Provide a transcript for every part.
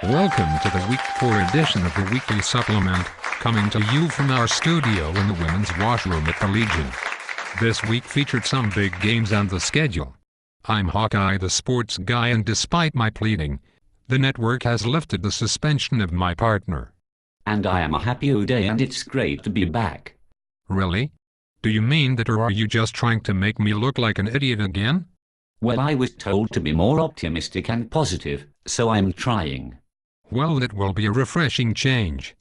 Welcome to the Week 4 edition of the Weekly Supplement, coming to you from our studio in the women's washroom at the Legion. This week featured some big games on the schedule. I'm Hawkeye the sports guy, and despite my pleading, the network has lifted the suspension of my partner. And I am a happy O'Day, and it's great to be back. Really? Do you mean that, or are you just trying to make me look like an idiot again? Well, I was told to be more optimistic and positive, so I'm trying. Well, it will be a refreshing change.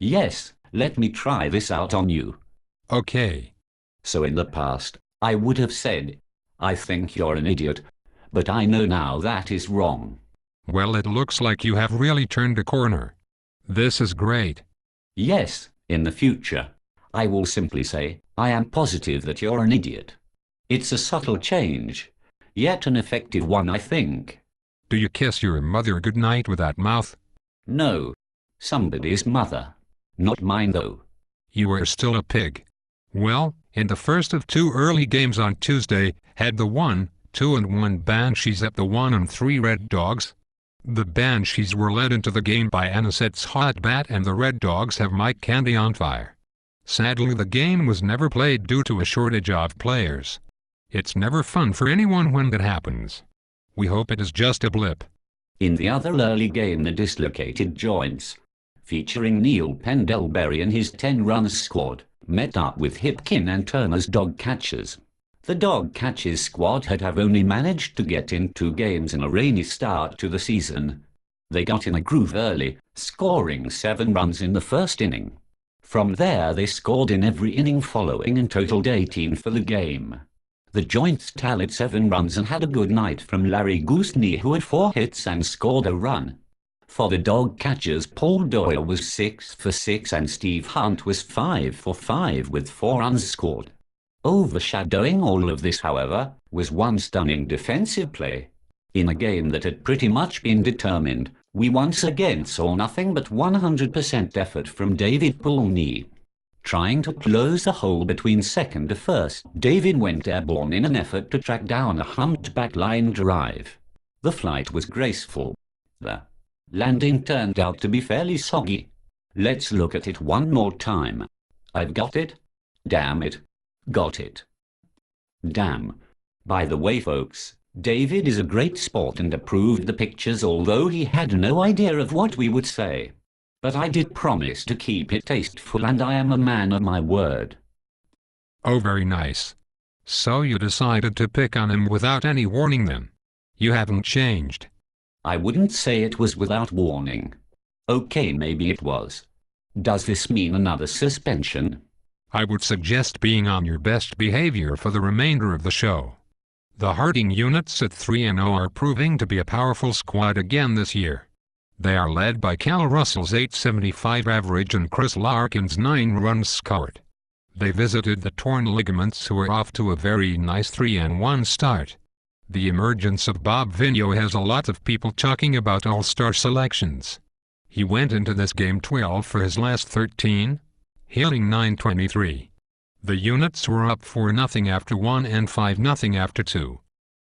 Yes, let me try this out on you. Okay. So in the past, I would have said, I think you're an idiot, but I know now that is wrong. Well, it looks like you have really turned a corner. This is great. Yes, in the future, I will simply say, I am positive that you're an idiot. It's a subtle change, yet an effective one, I think. Do you kiss your mother goodnight with that mouth? No. Somebody's mother. Not mine, though. You are still a pig. Well, in the first of two early games on Tuesday, had the 1-2-1 Banshees at the 1-3 Red Dogs. The Banshees were led into the game by Anisette's hot bat, and the Red Dogs have Mike Candy on fire. Sadly, the game was never played due to a shortage of players. It's never fun for anyone when that happens. We hope it is just a blip. In the other early game, the dislocated joints, featuring Neil Pendelbury and his 10-run squad, met up with Hipkin and Turner's dog catchers. The dog catchers squad have only managed to get in 2 games in a rainy start to the season. They got in a groove early, scoring 7 runs in the first inning. From there they scored in every inning following and totaled 18 for the game. The Joints tallied 7 runs and had a good night from Larry Goosney, who had 4 hits and scored a run. For the dog catchers, Paul Doyle was 6 for 6 and Steve Hunt was 5 for 5 with 4 runs scored. Overshadowing all of this, however, was one stunning defensive play. In a game that had pretty much been determined, we once again saw nothing but 100% effort from David Poulney. Trying to close the hole between second to first, David went airborne in an effort to track down a humped-back line drive. The flight was graceful. The landing turned out to be fairly soggy. Let's look at it one more time. I've got it. Damn it. Got it. Damn. By the way, folks, David is a great sport and approved the pictures, although he had no idea of what we would say. But I did promise to keep it tasteful, and I am a man of my word. Oh, very nice. So you decided to pick on him without any warning then? You haven't changed. I wouldn't say it was without warning. Okay, maybe it was. Does this mean another suspension? I would suggest being on your best behavior for the remainder of the show. The Harding units at 3-0 are proving to be a powerful squad again this year. They are led by Cal Russell's .875 average and Chris Larkin's 9 runs scored. They visited the Torn Ligaments, who are off to a very nice 3-1 start. The emergence of Bob Vigneault has a lot of people talking about all-star selections. He went into this game 12 for his last 13, hitting .923. The units were up 4-0 after 1 and 5-0 after 2.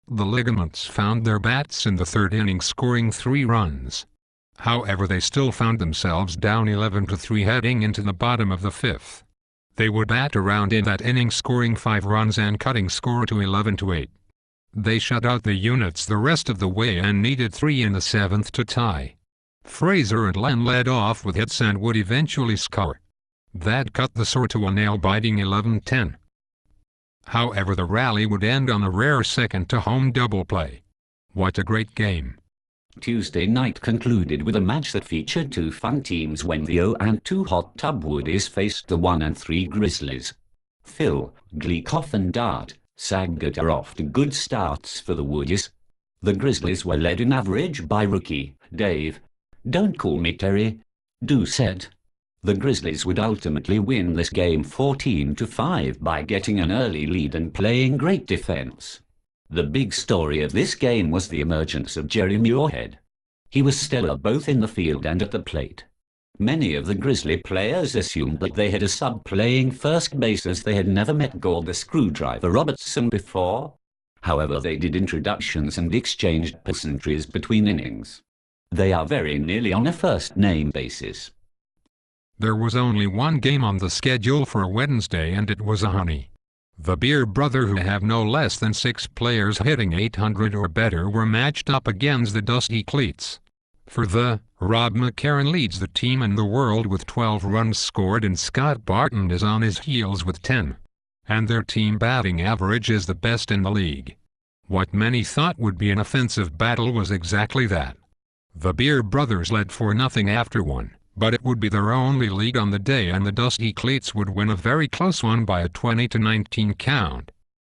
The Ligaments found their bats in the third inning, scoring 3 runs. However, they still found themselves down 11-3 heading into the bottom of the 5th. They would bat around in that inning, scoring 5 runs and cutting score to 11-8. They shut out the units the rest of the way and needed 3 in the 7th to tie. Fraser and Len led off with hits and would eventually score. That cut the score to a nail-biting 11-10. However, the rally would end on a rare second-to-home double play. What a great game. Tuesday night concluded with a match that featured 2 fun teams when the 0-2 Hot Tub Woodies faced the 1-3 Grizzlies. Phil, Gleikoff and Dart Saggett are off to good starts for the Woodies. The Grizzlies were led in average by rookie Dave, don't call me Terry, Doucette. The Grizzlies would ultimately win this game 14-5 by getting an early lead and playing great defense. The big story of this game was the emergence of Jerry Muirhead. He was stellar both in the field and at the plate. Many of the Grizzly players assumed that they had a sub playing first base, as they had never met Gord the Screwdriver Robertson before. However, they did introductions and exchanged pleasantries between innings. They are very nearly on a first-name basis. There was only one game on the schedule for Wednesday, and it was a honey. The Beer Brother, who have no less than 6 players hitting 800 or better, were matched up against the Dusty Cleats. For the Rob McCarron leads the team in the world with 12 runs scored, and Scott Barton is on his heels with 10. And their team batting average is the best in the league. What many thought would be an offensive battle was exactly that. The Beer Brothers led 4-0 after one, but it would be their only lead on the day, and the Dusty Cleats would win a very close one by a 20-19 count.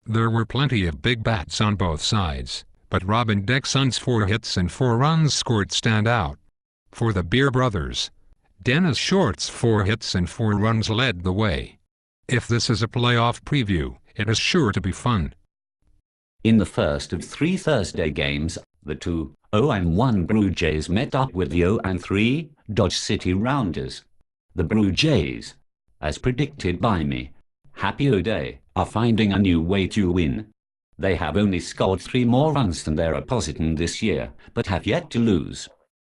There were plenty of big bats on both sides, but Robin Dixon's 4 hits and 4 runs scored stand out. For the Beer Brothers, Dennis Short's 4 hits and 4 runs led the way. If this is a playoff preview, it is sure to be fun. In the first of 3 Thursday games, the 2-0-1 Blue Jays met up with the 0-3 Dodge City Rounders. The Blue Jays, as predicted by me, Happy O'Day, are finding a new way to win. They have only scored 3 more runs than their opposition this year, but have yet to lose.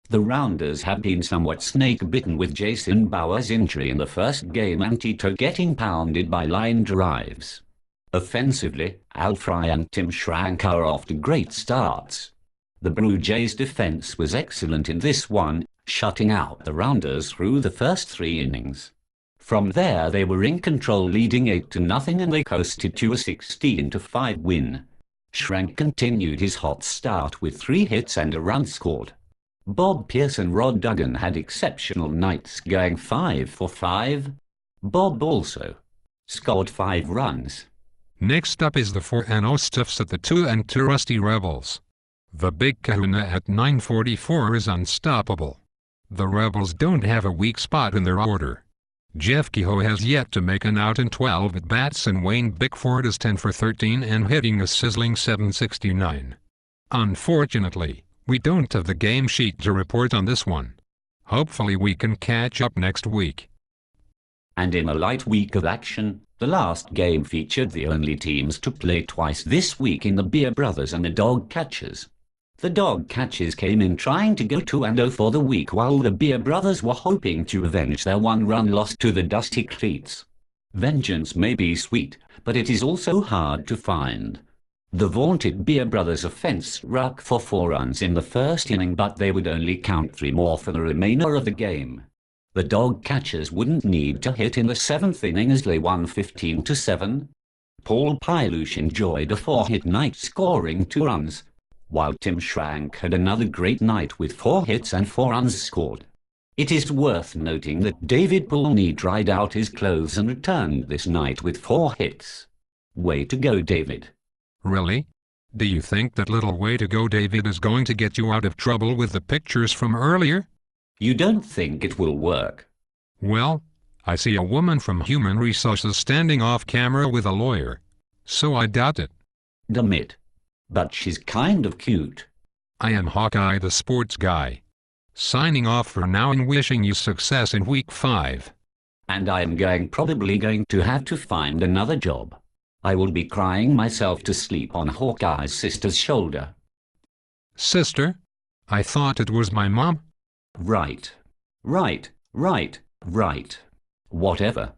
The Rounders have been somewhat snake-bitten with Jason Bauer's injury in the first game and Tito getting pounded by line drives. Offensively, Al Fry and Tim Schrank are off to great starts. The Blue Jays' defense was excellent in this one, shutting out the Rounders through the first 3 innings. From there they were in control, leading 8-0, and they coasted to a 16-5 win. Schrank continued his hot start with 3 hits and a run scored. Bob Pierce and Rod Duggan had exceptional nights, going 5 for 5. Bob also scored 5 runs. Next up is the 4-0 Stiffs at the 2-2 Rusty Rebels. The Big Kahuna at 944 is unstoppable. The Rebels don't have a weak spot in their order. Jeff Kehoe has yet to make an out in 12 at-bats, and Wayne Bickford is 10 for 13 and hitting a sizzling .769. Unfortunately, we don't have the game sheet to report on this one. Hopefully we can catch up next week. And in a light week of action, the last game featured the only teams to play twice this week in the Beer Brothers and the Dog Catchers. The Dog Catchers came in trying to go 2-0 for the week, while the Beer Brothers were hoping to avenge their 1-run loss to the Dusty Cleats. Vengeance may be sweet, but it is also hard to find. The vaunted Beer Brothers offense struck for 4 runs in the first inning, but they would only count 3 more for the remainder of the game. The Dog Catchers wouldn't need to hit in the 7th inning as they won 15-7. Paul Pilush enjoyed a 4-hit night, scoring 2 runs, while Tim Schrank had another great night with 4 hits and 4 runs scored. It is worth noting that David Poolney dried out his clothes and returned this night with 4 hits. Way to go, David. Really? Do you think that little way to go David is going to get you out of trouble with the pictures from earlier? You don't think it will work? Well, I see a woman from Human Resources standing off camera with a lawyer, so I doubt it. Damn it. But she's kind of cute. I am Hawkeye the Sports Guy. Signing off for now and wishing you success in Week 5. And I am probably going to have to find another job. I will be crying myself to sleep on Hawkeye's sister's shoulder. Sister? I thought it was my mom? Right. Whatever.